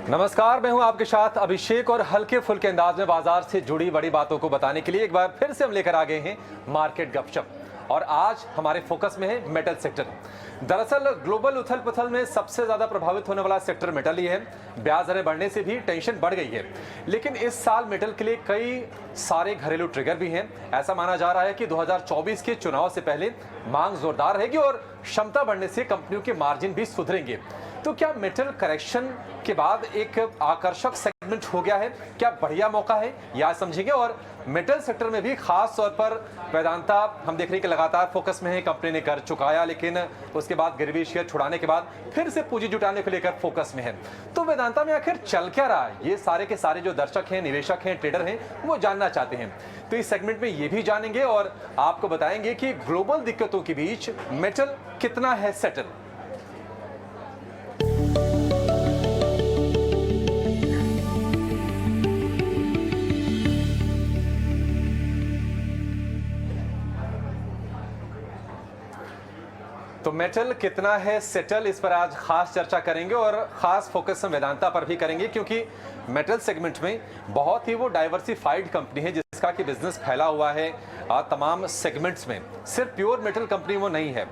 नमस्कार, मैं हूं आपके साथ अभिषेक और हल्के फुल्के अंदाज में बाजार से जुड़ी बड़ी बातों को बताने के लिए एक बार फिर से हम लेकर आ गए हैं मार्केट गपशप। और आज हमारे फोकस में है मेटल सेक्टर। दरअसल ग्लोबल उथल पुथल में सबसे ज्यादा प्रभावित होने वाला सेक्टर मेटल ही है। ब्याज दरें बढ़ने से भी टेंशन बढ़ गई है, लेकिन इस साल मेटल के लिए कई सारे घरेलू ट्रिगर भी हैं। ऐसा माना जा रहा है कि 2024 के चुनाव से पहले मांग जोरदार रहेगी और क्षमता बढ़ने से कंपनियों के मार्जिन भी सुधरेंगे। तो क्या मेटल करेक्शन के बाद एक आकर्षक सेगमेंट हो गया है? क्या बढ़िया मौका है, यह समझेंगे। और मेटल सेक्टर में भी खास तौर पर वेदांता हम देख रहे हैं कि लगातार फोकस में है। कंपनी ने कर चुकाया, लेकिन उसके बाद गिरवी शेयर छुड़ाने के बाद फिर से पूंजी जुटाने को लेकर फोकस में है। तो वेदांता में आखिर चल क्या रहा है, ये सारे के सारे जो दर्शक हैं, निवेशक हैं, ट्रेडर हैं, वो जानना चाहते हैं। तो इस सेगमेंट में ये भी जानेंगे और आपको बताएंगे कि ग्लोबल दिक्कतों के बीच मेटल कितना है सेटल। तो मेटल कितना है सेटल, इस पर आज खास चर्चा करेंगे और खास फोकस हम वेदांता पर भी करेंगे, क्योंकि मेटल सेगमेंट में बहुत ही वो डाइवर्सिफाइड कंपनी है जिसका कि बिजनेस फैला हुआ है तमाम सेगमेंट्स में। सिर्फ प्योर मेटल कंपनी वो नहीं है।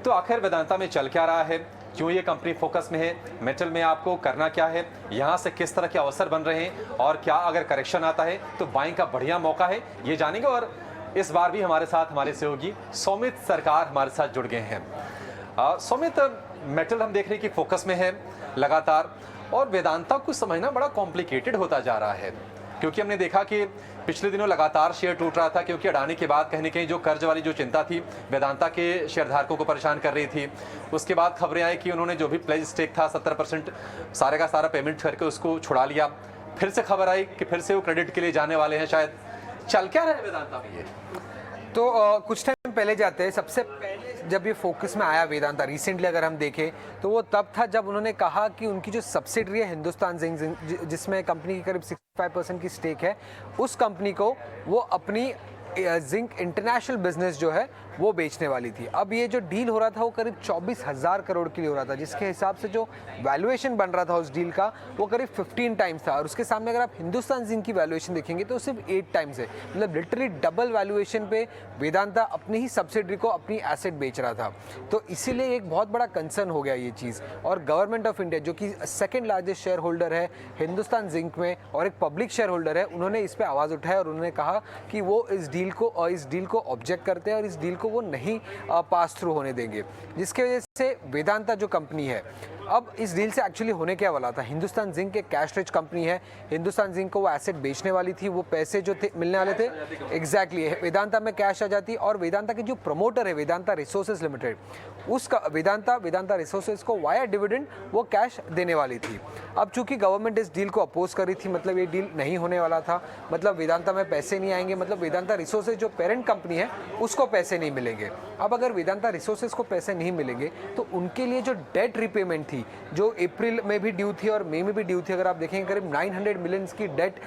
तो आखिर वेदांता में चल क्या रहा है, क्यों ये कंपनी फोकस में है, मेटल में आपको करना क्या है, यहाँ से किस तरह के अवसर बन रहे हैं और क्या अगर करेक्शन आता है तो बाइंग का बढ़िया मौका है, ये जानेंगे। और इस बार भी हमारे साथ हमारे सहयोगी सौमित सरकार हमारे साथ जुड़ गए हैं। सौमित, मेटल हम देख रहे हैं कि फोकस में है लगातार, और वेदांता को समझना बड़ा कॉम्प्लिकेटेड होता जा रहा है, क्योंकि हमने देखा कि पिछले दिनों लगातार शेयर टूट रहा था, क्योंकि अडानी के बाद कहीं न कहीं जो कर्ज वाली जो चिंता थी वेदांता के शेयरधारकों को परेशान कर रही थी। उसके बाद खबरें आई कि उन्होंने जो भी प्लेज स्टेक था 70% सारे का सारा पेमेंट करके उसको छुड़ा लिया। फिर से खबर आई कि फिर से वो क्रेडिट के लिए जाने वाले हैं। शायद चल क्या रहे वेदांता में ये? तो कुछ टाइम पहले जाते हैं, सबसे पहले जब ये फोकस में आया वेदांता रिसेंटली अगर हम देखें तो वो तब था जब उन्होंने कहा कि उनकी जो सब्सिडरी है हिंदुस्तान जिंक, जिसमें कंपनी की करीब 65% की स्टेक है, उस कंपनी को वो अपनी जिंक इंटरनेशनल बिजनेस जो है वो बेचने वाली थी। अब ये जो डील हो रहा था वो करीब 24,000 करोड़ के लिए हो रहा था, जिसके हिसाब से जो वैल्यूएशन बन रहा था उस डील का वो करीब 15 टाइम्स था। और उसके सामने अगर आप हिंदुस्तान जिंक की वैल्यूएशन देखेंगे तो सिर्फ 8 टाइम्स है। मतलब लिटरली डबल वैल्यूएशन पे वेदांता अपनी ही सब्सिडरी को अपनी एसेट बेच रहा था। तो इसीलिए एक बहुत बड़ा कंसर्न हो गया ये चीज़। और गवर्नमेंट ऑफ इंडिया जो कि सेकेंड लार्जेस्ट शेयर होल्डर है हिंदुस्तान जिंक में और एक पब्लिक शेयर होल्डर है, उन्होंने इस पर आवाज़ उठाया और उन्होंने कहा कि वो इस डील को ऑब्जेक्ट करते हैं और इस डील को वो नहीं पास थ्रू होने देंगे, जिसके वजह से वेदांता जो कंपनी है अब इस डील से एक्चुअली होने क्या वाला था। हिंदुस्तान जिंक एक कैश रिच कंपनी है। हिंदुस्तान जिंक को वो एसेट बेचने वाली थी, वो पैसे जो थे मिलने वाले थे एग्जैक्टली वेदांता में कैश आ जाती। और वेदांता के जो प्रमोटर है वेदांता रिसोर्सेज लिमिटेड, उसका वेदांता रिसोर्सेज को वाया डिविडेंड वो कैश देने वाली थी। अब चूंकि गवर्नमेंट इस डील को अपोज कर रही थी, मतलब ये डील नहीं होने वाला था, मतलब वेदांता में पैसे नहीं आएंगे, मतलब वेदांता रिसोर्सेज जो पेरेंट कंपनी है उसको पैसे नहीं मिलेंगे। अब अगर वेदांता रिसोर्सेज को पैसे नहीं मिलेंगे तो उनके लिए जो डेट रिपेमेंट थी, जो अप्रैल में भी ड्यू थी और मई में भी ड्यू थी, अगर आप देखेंगे करीब 900 मिलियन की डेट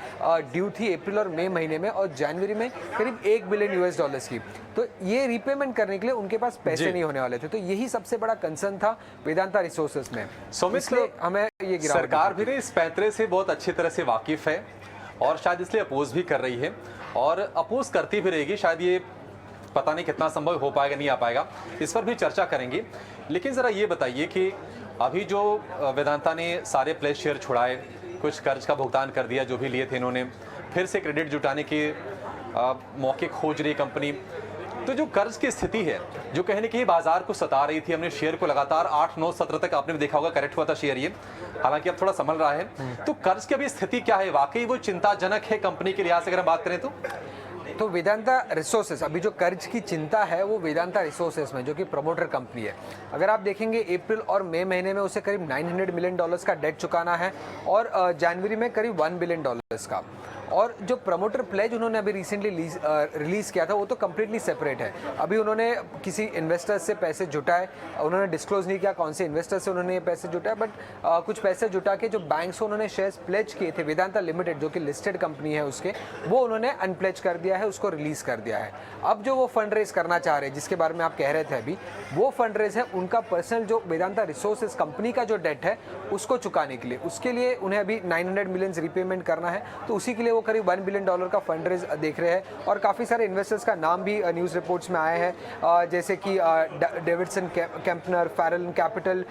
ड्यू थी अप्रैल और मई महीने में, और जनवरी में करीब $1 बिलियन की। तो ये रिपेमेंट करने के लिए उनके पास पैसे नहीं होने वाले थे। तो यही सबसे बड़ा कंसर्न था वेदांता रिसोर्सेज में। इसलिए हमें ये सरकार भी इस पैंतरे से बहुत अच्छी तरह से वाकिफ है और शायद इसलिए अपोज भी कर रही है और अपोज करती भी रहेगी। शायद ये पता नहीं कितना संभव हो पाएगा, नहीं आ पाएगा, इस पर भी चर्चा करेंगे। लेकिन ज़रा ये बताइए कि अभी जो वेदांता ने सारे प्लेस शेयर छुड़ाए, कुछ कर्ज का भुगतान कर दिया जो भी लिए थे इन्होंने, फिर से क्रेडिट जुटाने के मौके खोज रही कंपनी, तो जो कर्ज की स्थिति है जो कहीं न कहीं बाजार को सता रही थी, हमने शेयर को लगातार 8, 9, 17 तक आपने भी देखा होगा करेक्ट हुआ था शेयर ये, हालांकि अब थोड़ा संभल रहा है। तो कर्ज की अभी स्थिति क्या है, वाकई वो चिंताजनक है कंपनी के लिहाज से अगर हम बात करें तो वेदांता रिसोर्सेज अभी जो कर्ज की चिंता है वो वेदांता रिसोर्सेज में, जो कि प्रमोटर कंपनी है, अगर आप देखेंगे अप्रैल और मई महीने में उसे करीब $900 मिलियन का डेट चुकाना है और जनवरी में करीब $1 बिलियन का। और जो प्रमोटर प्लेज उन्होंने अभी रिसेंटली रिलीज किया था वो तो कम्प्लीटली सेपरेट है। अभी उन्होंने किसी इन्वेस्टर्स से पैसे जुटाए, उन्होंने डिस्क्लोज नहीं किया कौन से इन्वेस्टर से उन्होंने ये पैसे जुटाए, बट कुछ पैसे जुटा के जो बैंक से उन्होंने शेयर्स प्लेज किए थे वेदांता लिमिटेड जो कि लिस्टेड कंपनी है उसके, वो उन्होंने अनप्लेज कर दिया है, उसको रिलीज कर दिया है। अब जो वो फंड रेज करना चाह रहे हैं जिसके बारे में आप कह रहे थे अभी, वो फंड रेज है उनका पर्सनल जो वेदांता रिसोर्सेज कंपनी का जो डेट है उसको चुकाने के लिए। उसके लिए उन्हें अभी 900 मिलियन रिपेमेंट करना है, तो उसी के लिए वो करीब $1 बिलियन का फंड रेज देख रहे हैं। और काफ़ी सारे इन्वेस्टर्स का नाम भी न्यूज़ रिपोर्ट्स में आए हैं, जैसे कि Davidson Kempner, Farallon Capital,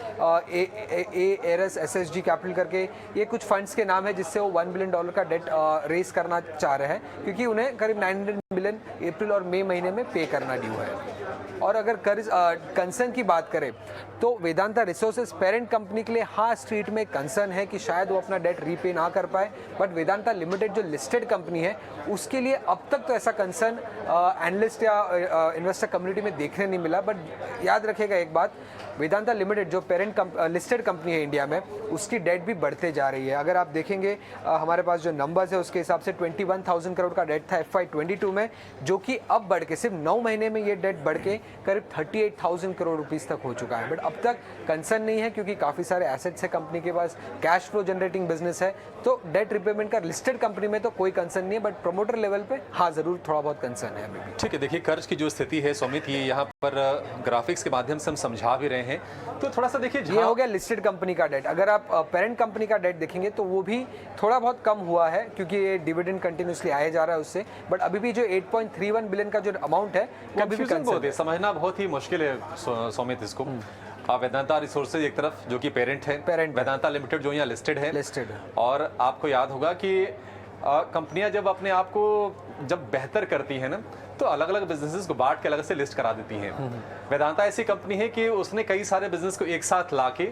Ares SSG Capital करके ये कुछ फंड्स के नाम है जिससे वो $1 बिलियन का डेट रेज करना चाह रहे हैं, क्योंकि उन्हें करीब 900 मिलियन अप्रैल और मई महीने में पे करना ड्यू है। और अगर कंसर्न की बात करें तो वेदांता रिसोर्सेज पेरेंट कंपनी के लिए हाँ स्ट्रीट में कंसर्न है कि शायद वो अपना डेट रीपे ना कर पाए, बट वेदांता लिमिटेड जो लिस्टेड कंपनी है उसके लिए अब तक तो ऐसा कंसर्न एनालिस्ट या इन्वेस्टर कम्युनिटी में देखने नहीं मिला। बट याद रखिएगा एक बात, वेदांता लिमिटेड जो पेरेंट लिस्टेड कंपनी है इंडिया में, उसकी डेट भी बढ़ते जा रही है। अगर आप देखेंगे हमारे पास जो नंबर्स है उसके हिसाब से 21,000 करोड़ का डेट था FY22 में, जो कि अब बढ़ के सिर्फ 9 महीने में ये डेट बढ़ के करीब 38,000 करोड़ रुपीस तक हो चुका है। बट अब तक कंसर्न नहीं है क्योंकि काफ़ी सारे एसेट्स है कंपनी के पास, कैश फ्लो जनरेटिंग बिजनेस है, तो डेट रिपेमेंट का लिस्टेड कंपनी में तो कोई कंसर्न नहीं है, बट प्रमोटर लेवल पे हाँ ज़रूर थोड़ा बहुत कंसर्न है अभी भी। ठीक है, देखिए कर्ज की जो स्थिति है सुमित, ये यहाँ पर ग्राफिक्स के माध्यम से हम समझा भी रहे हैं, तो थोड़ा सा देखिए ये हो गया लिस्टेड कंपनी का डेट। अगर आप पेरेंट कंपनी का डेट देखेंगे तो वो भी थोड़ा बहुत कम हुआ है क्योंकि ये डिविडेंड कंटिन्यूसली आया जा रहा है उससे, बट अभी भी जो 8.31 बिलियन का जो अमाउंट है वो अभी भी बहुत है, समझना बहुत ही मुश्किल है सुमित इसको। वेदांता रिसोर्सेज एक तरफ जो कि पेरेंट है, वेदांता लिमिटेड जो यहाँ लिस्टेड है, और आपको याद होगा कि कंपनियां जब अपने आप को जब बेहतर करती है ना तो अलग अलग बिजनेसेस को बांट के अलग से लिस्ट करा देती हैं। वेदांता ऐसी कंपनी है कि उसने कई सारे बिजनेस को एक साथ लाके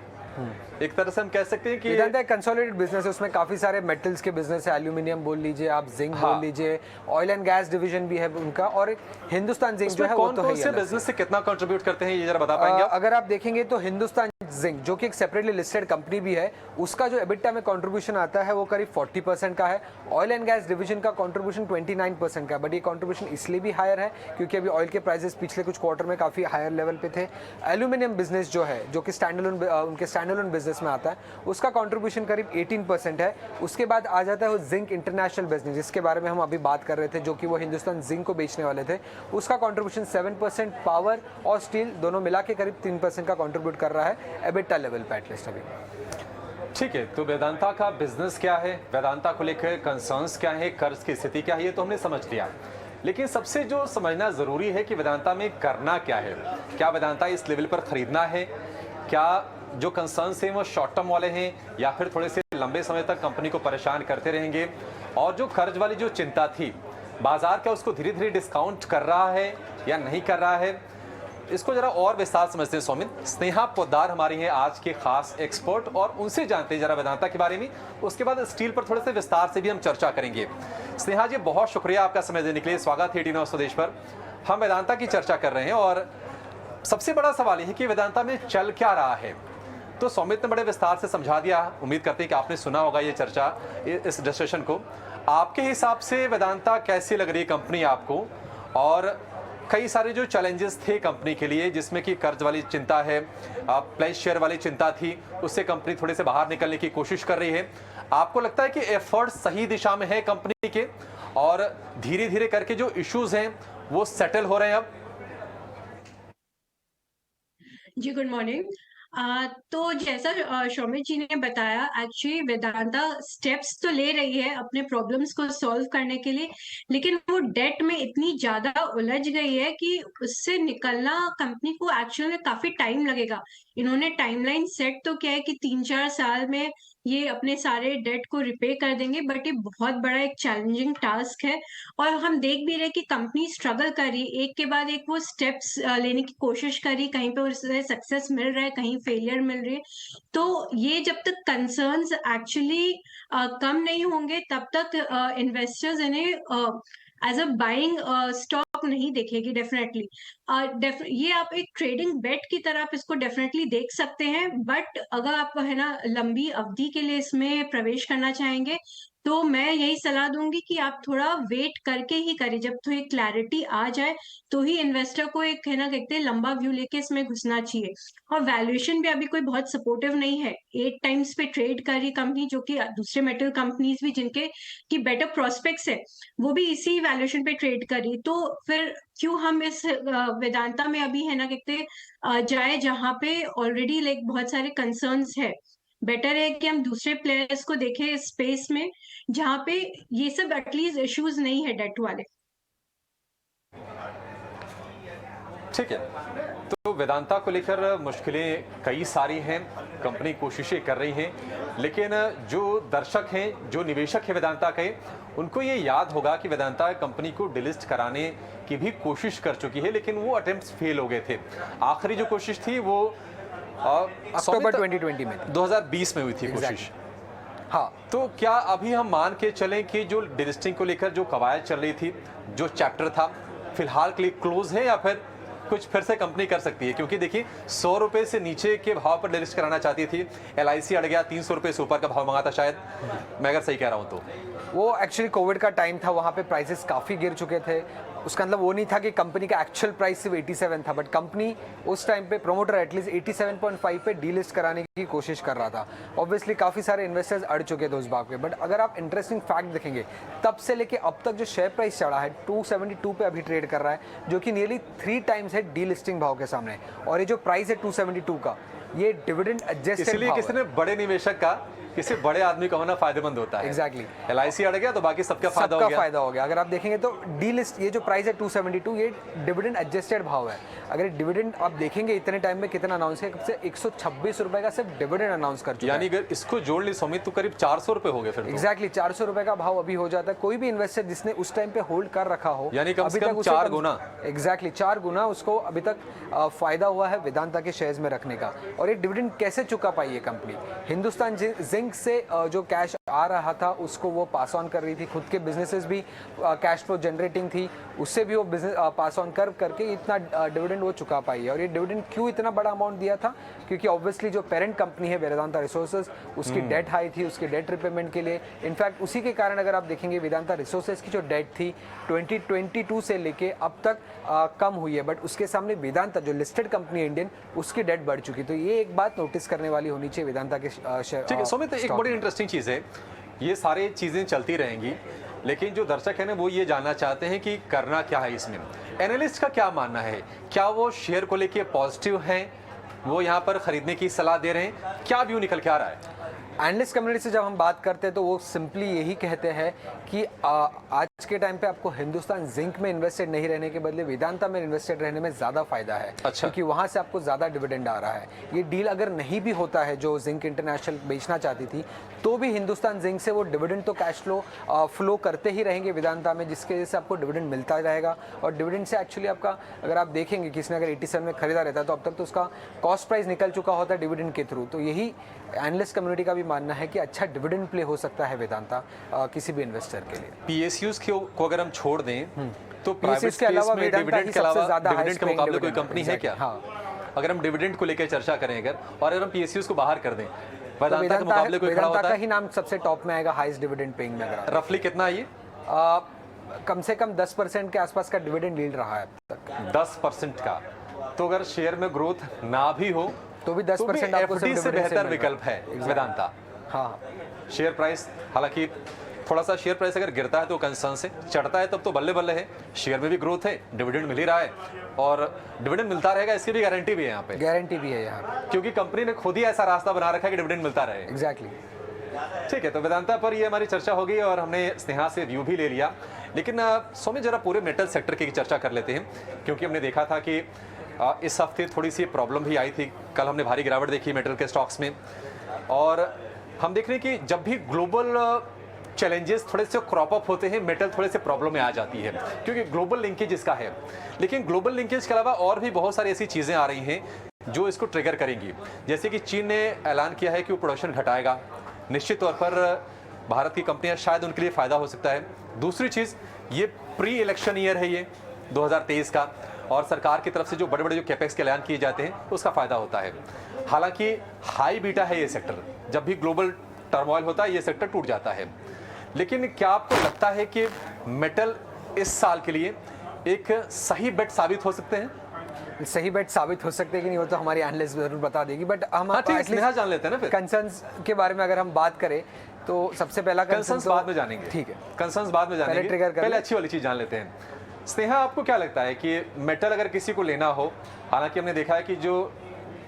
एक तरह से हम कह सकते हैं कि वेदांता एक कंसोलिडेटेड बिजनेस है, उसमें काफी सारे मेटल्स के बिजनेस है, एल्यूमिनियम बोल लीजिए आप, जिंक बोल लीजिए, ऑयल एंड गैस डिवीजन भी है उनका, और हिंदुस्तान जिंक जो है वो तो है ही। बिजनेस से कितना कंट्रीब्यूट करते हैं ये जरा बता पाएंगे आप? अगर आप देखेंगे तो हिंदुस्तान जिंक जो कि एक सेपरेटली लिस्टेड कंपनी भी है, उसका जो एबिटा में कंट्रीब्यूशन आता है वो करीब 40% का है। ऑयल एंड गैस डिवीजन का कंट्रीब्यूशन 29% का है, बट ये कंट्रीब्यूशन इसलिए भी हायर है क्योंकि अभी ऑयल के प्राइसेस पिछले कुछ क्वार्टर में काफी हायर लेवल पे थे। एल्यूमिनियम बिजनेस जो है, जो कि उनके स्टैंडअलोन बिजनेस में आता है, उसका कंट्रीब्यूशन करीब 18% है। उसके बाद आ जाता है वो जिंक इंटरनेशनल बिजनेस जिसके बारे में हम अभी बात कर रहे थे, जो कि वो हिंदुस्तान जिंक को बेचने वाले थे, उसका कंट्रीब्यूशन 7%, पावर और स्टील दोनों मिला के करीब 3% का कंट्रीब्यूट कर रहा है एबिटा लेवल पे एटलीस्ट अभी। ठीक है, तो वेदांता का बिजनेस क्या है, वेदांता को लेकर कंसर्न्स क्या है, कर्ज की स्थिति क्या है, ये तो हमने समझ लिया। लेकिन सबसे जो समझना जरूरी है कि वेदांता में करना क्या है। क्या वेदांता इस लेवल पर खरीदना है? क्या जो कंसर्न्स हैं वो शॉर्ट टर्म वाले हैं या फिर थोड़े से लंबे समय तक कंपनी को परेशान करते रहेंगे? और जो कर्ज वाली जो चिंता थी, बाजार क्या उसको धीरे धीरे डिस्काउंट कर रहा है या नहीं कर रहा है? इसको जरा और विस्तार समझते हैं सुमित। स्नेहा पोद्दार हमारी हैं आज के खास एक्सपर्ट, और उनसे जानते हैं जरा वेदांता के बारे में। उसके बाद स्टील पर थोड़े से विस्तार से भी हम चर्चा करेंगे। स्नेहा जी, बहुत शुक्रिया आपका समय देने के लिए, स्वागत है टी9 स्वदेश पर। हम वेदांता की चर्चा कर रहे हैं और सबसे बड़ा सवाल यह है कि वेदांता में चल क्या रहा है। तो सुमित ने बड़े विस्तार से समझा दिया, उम्मीद करते हैं कि आपने सुना होगा ये चर्चा, इस डिस्कशन को। आपके हिसाब से वेदांता कैसी लग रही है कंपनी आपको? और कई सारे जो चैलेंजेस थे कंपनी के लिए, जिसमें कि कर्ज वाली चिंता है, प्लेज शेयर वाली चिंता थी, उससे कंपनी थोड़े से बाहर निकलने की कोशिश कर रही है। आपको लगता है कि एफर्ट सही दिशा में है कंपनी के और धीरे धीरे करके जो इश्यूज हैं वो सेटल हो रहे हैं अब? जी, गुड मॉर्निंग। तो जैसा शौमित जी ने बताया, एक्चुअली वेदांता स्टेप्स तो ले रही है अपने प्रॉब्लम्स को सॉल्व करने के लिए, लेकिन वो डेट में इतनी ज्यादा उलझ गई है कि उससे निकलना कंपनी को एक्चुअली में काफी टाइम लगेगा। इन्होंने टाइमलाइन सेट तो किया है कि 3-4 साल में ये अपने सारे डेट को रिपे कर देंगे, बट ये बहुत बड़ा एक चैलेंजिंग टास्क है। और हम देख भी रहे कि कंपनी स्ट्रगल कर रही है, एक के बाद एक वो स्टेप्स लेने की कोशिश कर रही, कहीं पे उसे सक्सेस मिल रहा है, कहीं फेलियर मिल रही है। तो ये जब तक कंसर्न्स एक्चुअली कम नहीं होंगे तब तक इन्वेस्टर्स इन्हें एज अ बाइंग स्टॉक नहीं देखेगी डेफिनेटली। ये आप एक ट्रेडिंग बेट की तरह आप इसको डेफिनेटली देख सकते हैं, बट अगर आप है ना लंबी अवधि के लिए इसमें प्रवेश करना चाहेंगे तो मैं यही सलाह दूंगी कि आप थोड़ा वेट करके ही करें, जब थोड़ी क्लैरिटी आ जाए तो ही इन्वेस्टर को एक है ना कहते हैं लंबा व्यू लेके इसमें घुसना चाहिए। और वैल्यूएशन भी अभी कोई बहुत सपोर्टिव नहीं है। 8 टाइम्स पे ट्रेड कर रही कंपनी, जो कि दूसरे मेटल कंपनीज भी जिनके की बेटर प्रोस्पेक्ट्स है वो भी इसी वैल्यूएशन पे ट्रेड कर रही, तो फिर क्यों हम इस वेदांता में अभी है ना कहते जाए जहां पे ऑलरेडी लाइक बहुत सारे कंसर्न्स है। बेटर है कि हम दूसरे प्लेयर्स को देखें इस स्पेस में जहां पे ये सब एटलीस्ट इश्यूज नहीं है डेट वाले। ठीक है, तो वेदांता को लेकर मुश्किलें कई सारी हैं, कंपनी कोशिशें कर रही हैं, लेकिन जो दर्शक हैं, जो निवेशक हैं वेदांता के, उनको ये याद होगा कि वेदांता कंपनी को डिलिस्ट कराने की भी कोशिश कर चुकी है, लेकिन वो अटेम्प्ट्स फेल हो गए थे। आखिरी जो कोशिश थी वो अक्टूबर 2020 में 2020 में हुई थी कोशिश। हाँ, तो क्या अभी हम मान के चलें कि जो डिलिस्टिंग को लेकर जो कवायद चल रही थी, जो चैप्टर था, फिलहाल के लिए क्लोज है या फिर कुछ फिर से कंपनी कर सकती है? क्योंकि देखिए 100 रुपए से नीचे के भाव पर डिलिस्ट कराना चाहती थी, LIC अड़ गया, 300 रुपए से ऊपर का भाव मंगा था शायद, मैं अगर सही कह रहा हूं तो। वो एक्चुअली कोविड का टाइम था, वहाँ पे प्राइसेस काफ़ी गिर चुके थे। उसका मतलब वो नहीं था कि कंपनी का एक्चुअल प्राइस सिर्फ 87 था, बट कंपनी उस टाइम पे प्रोमोटर एटलीस्ट 87.5 पे डीलिस्ट कराने की कोशिश कर रहा था। ऑब्वियसली काफ़ी सारे इन्वेस्टर्स अड़ चुके थे उस बात पे, बट अगर आप इंटरेस्टिंग फैक्ट देखेंगे, तब से लेके अब तक जो शेयर प्राइस चढ़ा है 272 पे अभी ट्रेड कर रहा है, जो कि नियरली 3 टाइम्स है डीलिस्टिंग भाव के सामने। और ये जो प्राइस है 272 का, ये डिविडेंड एडजस्टेड इसलिए किसी ने बड़े निवेशक का, किसी बड़े आदमी का होना फायदेमंद होता है। एग्जैक्टली LIC अड़ गया तो बाकी सबका फायदा हो गया। अगर आप देखेंगे तो डीलिस्ट ये जो प्राइस है 272, ये डिविडेंड एडजस्टेड भाव है। अगर डिविडेंड आप देखेंगे इतने टाइम में कितना अनाउंस है, कब से 126 रुपए का सिर्फ डिविडेंड अनाउंस कर चुका है। यानी अगर इसको जोड़ ली सौमित तो करीब 400 रुपए हो गए फिर। एग्जैक्टली 400 रुपए का भाव अभी हो जाता है। कोई भी इन्वेस्टर जिसने उस टाइम पे होल्ड कर रखा हो, यानी कम से कम 4 गुना, एग्जैक्टली 4 गुना उसको अभी तक फायदा हुआ है वेदांता के शेयर्स में रखने का। और ये डिविडेंड कैसे चुका पाई है कंपनी? हिंदुस्तान जिंक से जो कैश आ रहा था उसको वो पास ऑन कर रही थी, खुद के बिजनेसेस भी कैश फ्लो जनरेटिंग थी, उससे भी वो बिजनेस पास ऑन करके इतना डिविडेंड वो चुका पाई है। और ये डिविडेंड क्यों इतना बड़ा अमाउंट दिया था? क्योंकि ऑब्वियसली जो पेरेंट कंपनी है वेदांता रिसोर्सेज, उसकी डेट हाई थी, उसके डेट रिपेमेंट के लिए। इनफैक्ट उसी के कारण अगर आप देखेंगे वेदांता रिसोर्सेज की जो डेट थी 2022 से लेके अब तक कम हुई है, बट उसके सामने वेदांता जो लिस्टेड कंपनी है इंडियन, उसकी डेट बढ़ चुकी। तो ये एक बात नोटिस करने वाली होनी चाहिए वेदांता के शेयर। ठीक है सुमित, एक बड़ी इंटरेस्टिंग चीज़ है, ये सारी चीज़ें चलती रहेंगी, लेकिन जो दर्शक है ना वो ये जानना चाहते हैं कि करना क्या है इसमें। एनालिस्ट का क्या मानना है? क्या वो शेयर को लेके पॉजिटिव हैं, वो यहाँ पर खरीदने की सलाह दे रहे हैं? क्या व्यू निकल के आ रहा है? एनालिस्ट कम्युनिटी से जब हम बात करते हैं तो वो सिंपली यही कहते हैं कि आज के टाइम पे आपको हिंदुस्तान जिंक में इन्वेस्टेड नहीं रहने के बदले वेदांता में इन्वेस्टेड रहने में ज़्यादा फायदा है। अच्छा। क्योंकि वहाँ से आपको ज़्यादा डिविडेंड आ रहा है। ये डील अगर नहीं भी होता है जो जिंक इंटरनेशनल बेचना चाहती थी, तो भी हिंदुस्तान जिंक से वो डिविडेंड तो कैश फ्लो करते ही रहेंगे वेदांता में, जिसकी वजह से आपको डिविडेंड मिलता रहेगा। और डिविडेंड से एक्चुअली आपका अगर आप देखेंगे किसी ने अगर 87 में खरीदा रहता तो अब तक तो उसका कॉस्ट प्राइस निकल चुका होता है डिविडेंड के थ्रू। तो यही एनालिस्ट कम्युनिटी का भी मानना है कि अच्छा डिविडेंड प्ले हो सकता है वेदांता किसी भी इन्वेस्टर के लिए। PSUs को अगर हम छोड़ दें तो प्राइवेट के अलावा स्पेस में डिविडेंड के अलावा डिविडेंड के मुकाबले कोई डिविडेंड कंपनी है क्या? हाँ। अगर हम डिविडेंड को लेकर चर्चा करें और हम PSUs को बाहर कर दें, तो वेदांता के मुकाबले कोई खड़ा होता का है? ही नाम सबसे टॉप में आएगा हाईएस्ट डिविडेंड पेइंग में। अगर रफली कितना है ये? कम से कम 10% के आसपास का डिविडेंड यील्ड रहा है अब तक। 10% का? तो अगर शेयर में ग्रोथ ना भी हो तो भी 10% आपको FD से बेहतर विकल्प है वेदांता। हाँ, शेयर प्राइस हालांकि थोड़ा सा शेयर प्राइस अगर गिरता है तो कंसर्न से, चढ़ता है तब तो बल्ले बल्ले है। शेयर में भी ग्रोथ है, डिविडेंड मिल ही रहा है और डिविडेंड मिलता रहेगा, इसकी भी गारंटी भी है यहाँ पे। गारंटी भी है यहाँ, क्योंकि कंपनी ने खुद ही ऐसा रास्ता बना रखा है कि डिविडेंड मिलता रहे। एग्जैक्टली। ठीक है, तो वेदांता पर ये हमारी चर्चा हो गई और हमने स्नेहा से व्यू भी ले लिया। लेकिन सौम्य जरा पूरे मेटल सेक्टर की चर्चा कर लेते हैं, क्योंकि हमने देखा था कि इस हफ्ते थोड़ी सी प्रॉब्लम भी आई थी। कल हमने भारी गिरावट देखी मेटल के स्टॉक्स में, और हम देख रहे हैं कि जब भी ग्लोबल चैलेंजेस थोड़े से क्रॉप अप होते हैं, मेटल थोड़े से प्रॉब्लम में आ जाती है, क्योंकि ग्लोबल लिंकेज इसका है। लेकिन ग्लोबल लिंकेज के अलावा और भी बहुत सारी ऐसी चीज़ें आ रही हैं जो इसको ट्रिगर करेंगी। जैसे कि चीन ने ऐलान किया है कि वो प्रोडक्शन घटाएगा। निश्चित तौर पर भारत की कंपनियां, शायद उनके लिए फ़ायदा हो सकता है। दूसरी चीज़, ये प्री इलेक्शन ईयर है ये 2023 का, और सरकार की तरफ से जो बड़े बड़े जो कैपेक्स के ऐलान किए जाते हैं उसका फ़ायदा होता है। हालांकि हाई बीटा है ये सेक्टर, जब भी ग्लोबल टर्मोइल होता है ये सेक्टर टूट जाता है। लेकिन क्या आपको लगता है कि मेटल इस साल के लिए एक सही बेट साबित हो सकते हैं? सही बेट साबित हो सकते हैं कि नहीं, वो तो हमारी एनालिस्ट जरूर बता देगी, बट हम हाँ, ठीक है, स्नेहा जान लेते हैं ना फिर। कंसर्न्स के बारे में अगर हम बात करें तो सबसे पहला कंसर्न्स बाद में जानेंगे। ठीक है, कंसर्न्स बाद में जानेंगे, ट्रिगर कर पहले लें। अच्छी वाली चीज जान लेते हैं। स्नेहा, आपको क्या लगता है कि मेटल अगर किसी को लेना हो, हालांकि हमने देखा है कि जो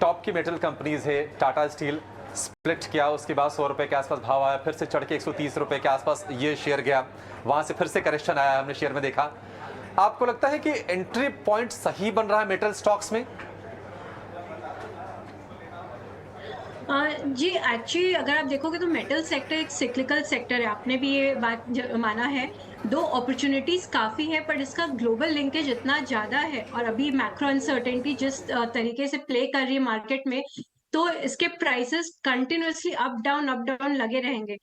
टॉप की मेटल कंपनीज है, टाटा स्टील स्प्लिट किया, उसके बाद 100 रुपए के आसपास भाव आया, फिर से चढ़ के 130 रुपए के आसपास ये शेयर गया, वहां से फिर से करेक्शन आया, हमने शेयर में देखा। आपको लगता है कि एंट्री पॉइंट सही बन रहा है मेटल स्टॉक्स में? जी एक्चुअली अगर आप देखोगे तो मेटल सेक्टर एक सिक्लिकल सेक्टर है, आपने भी ये बात माना है। दो अपॉर्चुनिटीज काफी है, पर इसका ग्लोबल लिंकेज इतना ज्यादा है और अभी मैक्रो अनसर्टेनिटी जिस तरीके से प्ले कर रही है मार्केट में, तो इसके प्राइसेस कंटिन्यूअसली अप डाउन लगे रहेंगे।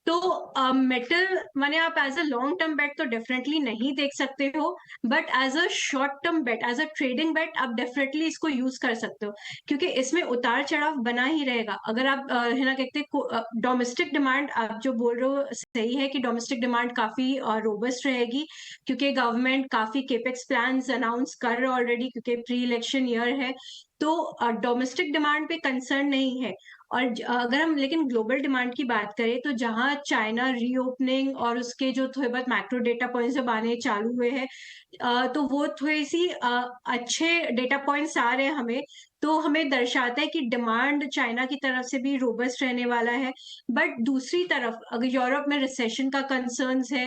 तो मेटल माने आप as a long term bet तो डेफिनेटली नहीं देख सकते हो, but as a short term bet, as a trading bet आप डेफिनेटली इसको यूज कर सकते हो, क्योंकि इसमें उतार चढ़ाव बना ही रहेगा। अगर आप है ना कहते डोमेस्टिक डिमांड, आप जो बोल रहे हो सही है कि डोमेस्टिक डिमांड काफी रोबस्ट रहेगी, क्योंकि गवर्नमेंट काफी केपेक्स प्लान्स अनाउंस कर रहे ऑलरेडी, क्योंकि प्री इलेक्शन ईयर है। तो डोमेस्टिक डिमांड पे कंसर्न नहीं है। और अगर हम लेकिन ग्लोबल डिमांड की बात करें, तो जहां चाइना रीओपनिंग और उसके जो थोड़े बहुत मैक्रो डेटा पॉइंट्स जब आने चालू हुए हैं, तो वो थोड़ी सी अच्छे डेटा पॉइंट्स आ रहे हैं हमें, तो हमें दर्शाता है कि डिमांड चाइना की तरफ से भी रोबस्ट रहने वाला है। बट दूसरी तरफ अगर यूरोप में रिसेशन का कंसर्न्स है,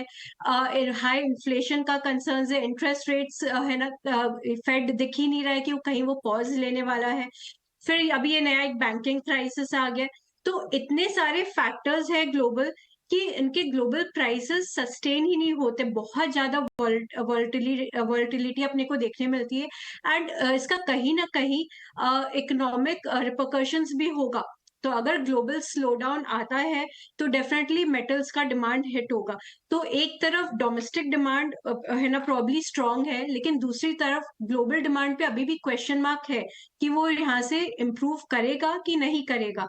हाई इन्फ्लेशन का कंसर्न्स है, इंटरेस्ट रेट्स है ना, फेड दिख ही नहीं रहा है कि वो कहीं वो पॉज लेने वाला है। फिर अभी ये नया एक बैंकिंग क्राइसिस आ गया। तो इतने सारे फैक्टर्स है ग्लोबल कि इनके ग्लोबल प्राइसेस सस्टेन ही नहीं होते, बहुत ज्यादा वॉलेटिलिटी अपने को देखने मिलती है। एंड इसका कहीं ना कहीं इकोनॉमिक रिपरकशंस भी होगा। तो अगर ग्लोबल स्लो डाउन आता है तो डेफिनेटली मेटल्स का डिमांड हिट होगा। तो एक तरफ डोमेस्टिक डिमांड है ना प्रॉब्ली स्ट्रांग है, लेकिन दूसरी तरफ ग्लोबल डिमांड पे अभी भी क्वेश्चन मार्क है कि वो यहाँ से इम्प्रूव करेगा कि नहीं करेगा।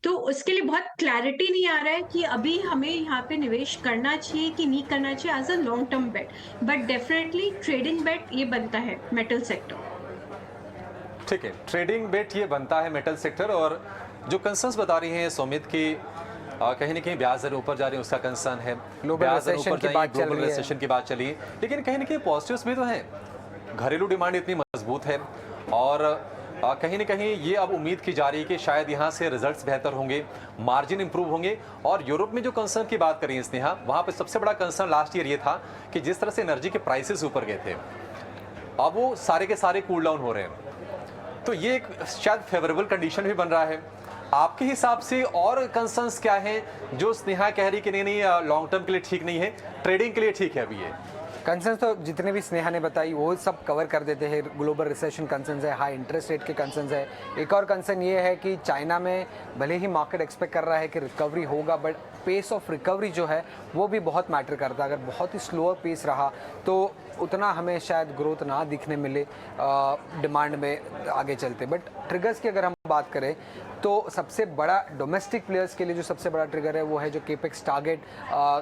तो उसके लिए बहुत क्लैरिटी नहीं आ रहा है कि अभी हमें यहाँ पे निवेश करना चाहिए कि नहीं करना चाहिए as a long term bet, but definitely trading bet ये बनता है मेटल सेक्टर। ठीक है, ट्रेडिंग बेट ये बनता है मेटल सेक्टर। और जो कंसर्न्स बता रही हैं सुमित की, कहीं ना कहीं ब्याज दर ऊपर जा रही है, उसका कंसर्न है। ग्लोबल रिसेशन की बात चल रही है, रिसेशन की बात चली है, लेकिन कहीं ना कहीं पॉजिटिव्स भी तो हैं। घरेलू डिमांड इतनी मजबूत है और कहीं ना कहीं ये अब उम्मीद की जा रही है कि शायद यहाँ से रिजल्ट्स बेहतर होंगे, मार्जिन इंप्रूव होंगे। और यूरोप में जो कंसर्न की बात करी है स्नेहा, वहाँ पे सबसे बड़ा कंसर्न लास्ट ईयर ये था कि जिस तरह से एनर्जी के प्राइसेस ऊपर गए थे, अब वो सारे के सारे कूल डाउन हो रहे हैं। तो ये एक शायद फेवरेबल कंडीशन भी बन रहा है। आपके हिसाब से और कंसर्न्स क्या हैं जो स्नेहा कह रही कि नहीं लॉन्ग टर्म के लिए ठीक नहीं है, ट्रेडिंग के लिए ठीक है? अभी ये कंसर्न्स तो जितने भी स्नेहा ने बताई वो सब कवर कर देते हैं। ग्लोबल रिसेशन कंसर्न्स है, हाई इंटरेस्ट रेट के कंसर्न्स है। एक और कंसर्न ये है कि चाइना में भले ही मार्केट एक्सपेक्ट कर रहा है कि रिकवरी होगा, बट पेस ऑफ रिकवरी जो है वो भी बहुत मैटर करता है। अगर बहुत ही स्लोअर पेस रहा तो उतना हमें शायद ग्रोथ ना दिखने मिले डिमांड में आगे चलते। बट ट्रिगर्स की अगर हम बात करें तो सबसे बड़ा डोमेस्टिक प्लेयर्स के लिए जो सबसे बड़ा ट्रिगर है वो है जो केपेक्स टारगेट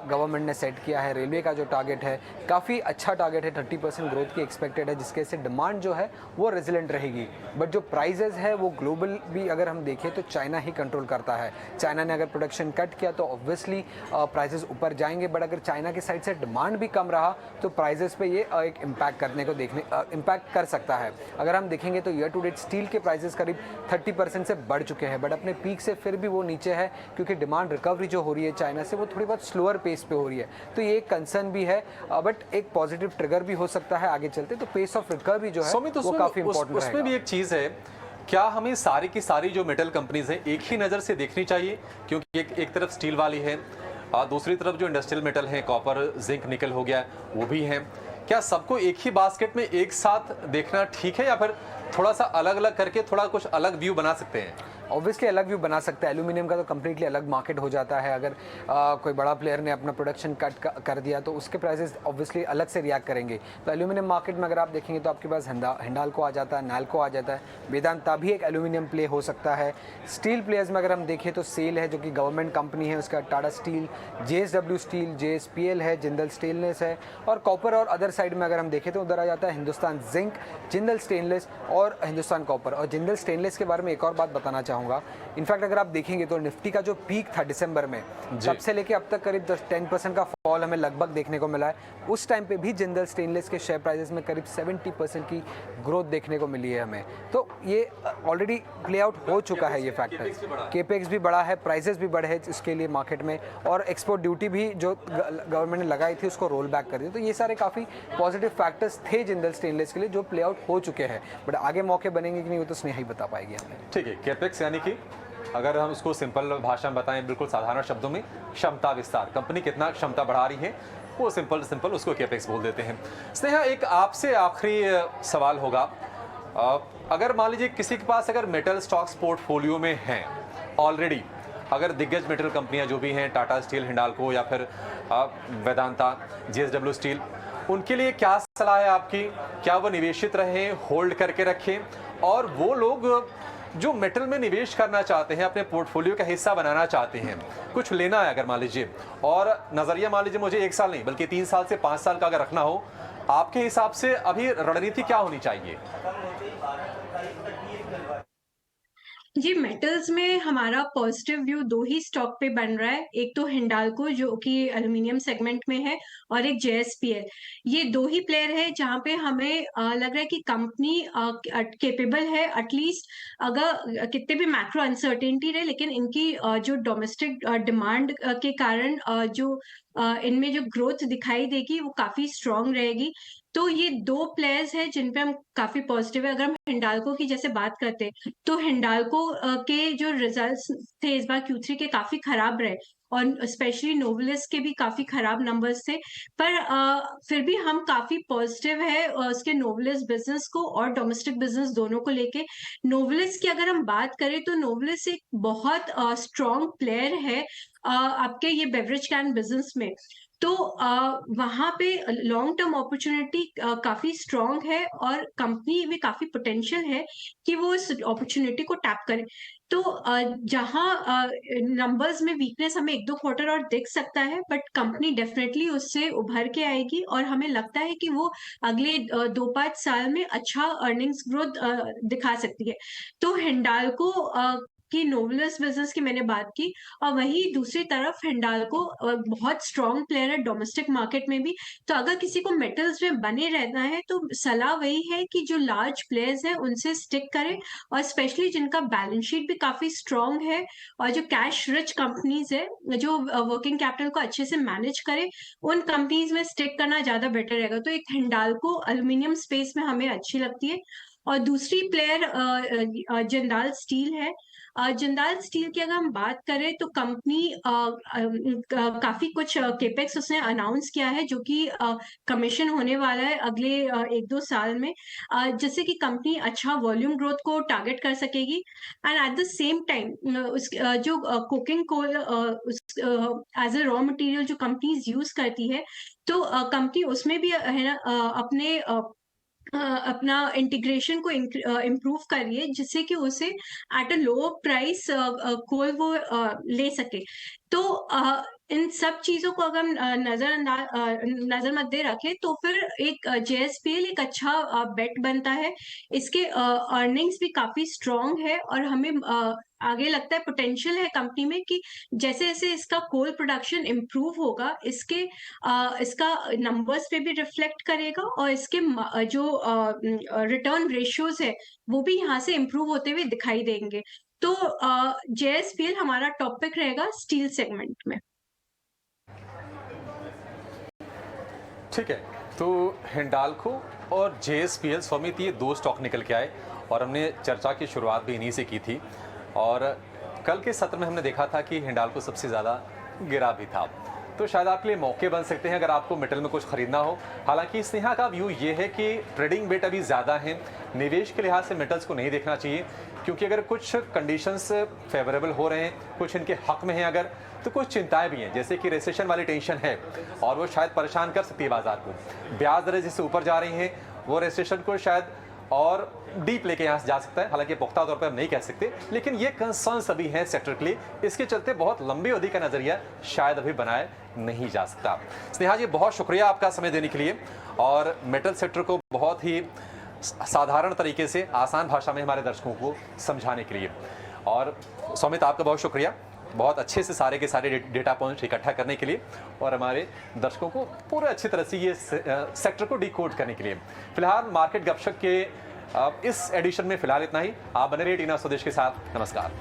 गवर्नमेंट ने सेट किया है। रेलवे का जो टारगेट है काफ़ी अच्छा टारगेट है, 30% ग्रोथ की एक्सपेक्टेड है, जिसके से डिमांड जो है वो रेजिलेंट रहेगी। बट जो प्राइजेज है वो ग्लोबल भी अगर हम देखें तो चाइना ही कंट्रोल करता है। चाइना ने अगर प्रोडक्शन कट किया तो ऑब्वियसली प्राइजेस ऊपर जाएंगे, बट अगर चाइना की साइड से डिमांड भी कम रहा तो प्राइजेस पे ये एक इम्पैक्ट इम्पैक्ट कर सकता है। अगर हम देखेंगे तो ईयर टू डेट स्टील के प्राइजेस करीब 30% से बढ़ चुके हैं, बट अपने पीक से फिर भी वो नीचे है, क्योंकि डिमांड रिकवरी जो हो रही है चाइना से वो थोड़ी बहुत स्लोअर पेस पे हो रही है। तो ये एक कंसर्न भी है, बट एक पॉजिटिव ट्रिगर भी हो सकता है आगे चलते। तो पेस ऑफ रिकवरी जो है वो काफी इंपॉर्टेंट है। उसमें भी एक चीज है, क्या हमें सारी की सारी जो मेटल कंपनीज हैं एक ही नज़र से देखनी चाहिए? क्योंकि एक तरफ स्टील वाली है, दूसरी तरफ जो इंडस्ट्रियल मेटल हैं, कॉपर, जिंक, निकल हो गया, वो भी हैं। क्या सबको एक ही बास्केट में एक साथ देखना ठीक है, या फिर थोड़ा सा अलग अलग करके थोड़ा कुछ अलग व्यू बना सकते हैं? ऑब्वियसली अलग व्यू बना सकता है। एल्यूमिनियम का तो कम्प्लीटली अलग मार्केट हो जाता है। अगर कोई बड़ा प्लेयर ने अपना प्रोडक्शन कट कर दिया तो उसके प्राइसेस ऑब्वियसली अलग से रिएक्ट करेंगे। तो एल्यूमिनियम मार्केट में अगर आप देखेंगे तो आपके पास हिंडाल्को आ जाता है, नैल्को आ जाता है, वेदांता भी एक एल्यूमिनियम प्ले हो सकता है। स्टील प्लेयर्स में अगर हम देखें तो सेल है जो कि गवर्नमेंट कंपनी है, उसका Tata steel, JSW steel, JSPL है, जिंदल स्टेनलेस है। और कॉपर और अदर साइड में अगर हम देखें तो उधर आ जाता है हिंदुस्तान जिंक, जिंदल स्टेनलेस और हिंदुस्तान कॉपर। और जिंदल स्टेनलेस के बारे में एक और बात बताना चाहूँगा, इनफैक्ट अगर आप देखेंगे तो निफ्टी का जो पीक था दिसंबर में, तब से लेके अब तक करीब 10% का फॉल हमें लगभग देखने को मिला है। उस टाइम पे भी जिंदल स्टेनलेस के शेयर प्राइसेस में करीब 70% की ग्रोथ देखने को मिली है हमें। तो ये ऑलरेडी प्ले आउट हो चुका है ये फैक्टर। केपेक्स भी बढ़ा है, प्राइसेस भी बढ़े इसके लिए मार्केट में, और एक्सपोर्ट ड्यूटी भी जो गवर्नमेंट ने लगाई थी उसको रोल बैक कर दिया। तो ये सारे काफ़ी पॉजिटिव फैक्टर्स थे जिंदल स्टेनलेस के लिए जो प्ले आउट हो चुके हैं। बट आगे मौके बनेंगे कि नहीं वो तो स्नेहा ही बता पाएगी हमें। ठीक है, केपेक्स यानी कि अगर हम उसको सिंपल भाषा में बताएं, बिल्कुल साधारण शब्दों में, क्षमता विस्तार, कंपनी कितना क्षमता बढ़ा रही है वो सिंपल उसको केपेक्स बोल देते हैं। स्नेहा, एक आपसे आखिरी सवाल होगा, अगर मान लीजिए किसी के पास अगर मेटल स्टॉक्स पोर्टफोलियो में हैं ऑलरेडी, अगर दिग्गज मेटल कंपनियां जो भी हैं, टाटा स्टील, हिंडाल्को या फिर वेदांता, JSW स्टील, उनके लिए क्या सलाह है आपकी? क्या वो निवेशित रहें, होल्ड करके रखें? और वो लोग जो मेटल में निवेश करना चाहते हैं, अपने पोर्टफोलियो का हिस्सा बनाना चाहते हैं, कुछ लेना है अगर मान लीजिए, और नज़रिया मान लीजिए मुझे 1 साल नहीं बल्कि 3 साल से 5 साल का अगर रखना हो, आपके हिसाब से अभी रणनीति क्या होनी चाहिए? जी, मेटल्स में हमारा पॉजिटिव व्यू 2 ही स्टॉक पे बन रहा है। एक तो हिंडाल्को जो कि एल्यूमीनियम सेगमेंट में है, और एक JSPL। ये 2 ही प्लेयर है जहाँ पे हमें लग रहा है कि कंपनी कैपेबल है, एटलीस्ट अगर कितने भी मैक्रो अनसर्टेनिटी रहे, लेकिन इनकी जो डोमेस्टिक डिमांड के कारण इनमें जो ग्रोथ दिखाई देगी वो काफ़ी स्ट्रॉन्ग रहेगी। तो ये 2 प्लेयर्स हैं जिन पे हम काफ़ी पॉजिटिव है। अगर हम हिंडाल्को की जैसे बात करते हैं, तो हिंडाल्को के जो रिजल्ट्स थे इस बार Q3 के काफ़ी खराब रहे, और स्पेशली नोवेलिस के भी काफ़ी खराब नंबर्स थे। पर फिर भी हम काफ़ी पॉजिटिव है उसके नोवेलिस बिज़नेस को और डोमेस्टिक बिज़नेस दोनों को लेके। नोवेलिस की अगर हम बात करें तो नोवेलिस एक बहुत स्ट्रॉन्ग प्लेयर है आपके ये बेवरेज कैन बिज़नेस में। तो वहाँ पे लॉन्ग टर्म अपॉर्चुनिटी काफ़ी स्ट्रॉन्ग है, और कंपनी में काफ़ी पोटेंशियल है कि वो इस अपॉर्चुनिटी को टैप करे। तो जहाँ नंबर्स में वीकनेस हमें 1-2 क्वार्टर और दिख सकता है, बट कंपनी डेफिनेटली उससे उभर के आएगी, और हमें लगता है कि वो अगले 2-5 साल में अच्छा अर्निंग्स ग्रोथ दिखा सकती है। तो हिंडाल्को की नोवेलिस बिज़नेस की मैंने बात की, और वहीं दूसरी तरफ हिंडाल्को बहुत स्ट्रॉन्ग प्लेयर है डोमेस्टिक मार्केट में भी। तो अगर किसी को मेटल्स में बने रहना है तो सलाह वही है कि जो लार्ज प्लेयर्स हैं उनसे स्टिक करें, और स्पेशली जिनका बैलेंस शीट भी काफ़ी स्ट्रॉन्ग है, और जो कैश रिच कंपनीज़ है, जो वर्किंग कैपिटल को अच्छे से मैनेज करे, उन कंपनीज़ में स्टिक करना ज़्यादा बेटर रहेगा। तो एक हिंडाल्को एल्यूमीनियम स्पेस में हमें अच्छी लगती है। और दूसरी प्लेयर जिंदाल स्टील है। जिंदाल स्टील की अगर हम बात करें तो कंपनी काफ़ी कुछ केपेक्स उसने अनाउंस किया है जो कि कमीशन होने वाला है अगले 1-2 साल में, जिससे कि कंपनी अच्छा वॉल्यूम ग्रोथ को टारगेट कर सकेगी। And at the same time जो coking coal as a raw material जो कंपनीज यूज करती है, तो कंपनी उसमें भी है ना अपना इंटीग्रेशन को इम्प्रूव करिए, जिससे कि उसे एट अ लो प्राइस कोल वो ले सके। तो इन सब चीजों को अगर हम नजर मद्दे रखें तो फिर एक JSPL एक अच्छा बेट बनता है। इसके अर्निंग्स भी काफी स्ट्रॉन्ग है, और हमें आगे लगता है पोटेंशियल है कंपनी में कि जैसे जैसे इसका कोल प्रोडक्शन इम्प्रूव होगा, इसका नंबर्स पे भी रिफ्लेक्ट करेगा, और इसके जो रिटर्न रेशियोज है वो भी यहाँ से इम्प्रूव होते हुए दिखाई देंगे। तो JSPL हमारा टॉपिक रहेगा स्टील सेगमेंट में। ठीक है, तो हिंडाल्को और JSPL समिति ये 2 स्टॉक निकल के आए, और हमने चर्चा की शुरुआत भी इन्हीं से की थी, और कल के सत्र में हमने देखा था कि हिंडाल्को सबसे ज़्यादा गिरा भी था। तो शायद आपके लिए मौके बन सकते हैं अगर आपको मेटल में कुछ खरीदना हो। हालांकि स्नेहा का व्यू ये है कि ट्रेडिंग बेट अभी ज़्यादा है, निवेश के लिहाज से मेटल्स को नहीं देखना चाहिए, क्योंकि अगर कुछ कंडीशंस फेवरेबल हो रहे हैं, कुछ इनके हक में हैं अगर, तो कुछ चिंताएं भी हैं, जैसे कि रिसेशन वाली टेंशन है और वो शायद परेशान कर सकती है बाजार को। ब्याज दरें जिससे ऊपर जा रही हैं वो रिसेशन को शायद और डीप लेके यहाँ से जा सकता है, हालांकि पुख्ता तौर पर हम नहीं कह सकते, लेकिन ये कंसर्न्स अभी हैं सेक्टर के लिए। इसके चलते बहुत लंबी अवधि का नजरिया शायद अभी बनाया नहीं जा सकता। स्नेहा जी, बहुत शुक्रिया आपका समय देने के लिए और मेटल सेक्टर को बहुत ही साधारण तरीके से आसान भाषा में हमारे दर्शकों को समझाने के लिए। और सौमित, आपका बहुत शुक्रिया बहुत अच्छे से सारे के सारे डेटा पॉइंट्स इकट्ठा करने के लिए और हमारे दर्शकों को पूरे अच्छी तरह से ये सेक्टर को डिकोड करने के लिए। फिलहाल मार्केट गपशप के इस एडिशन में फिलहाल इतना ही। आप बने रहिए टीना स्वदेश के साथ। नमस्कार।